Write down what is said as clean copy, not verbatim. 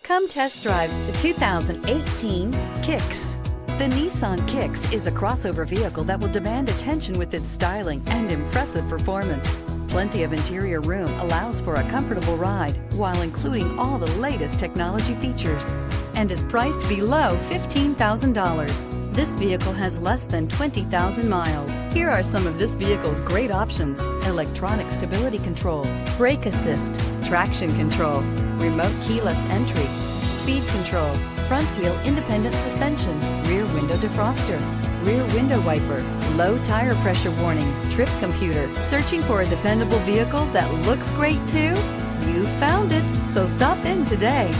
Come test drive the 2018 Kicks. The Nissan Kicks is a crossover vehicle that will demand attention with its styling and impressive performance. Plenty of interior room allows for a comfortable ride while including all the latest technology features and is priced below $15,000. This vehicle has less than 20,000 miles. Here are some of this vehicle's great options: electronic stability control, brake assist, traction control, remote keyless entry, speed control, front wheel independent suspension, rear window defroster, rear window wiper, low tire pressure warning, trip computer. Searching for a dependable vehicle that looks great too? You found it, so stop in today.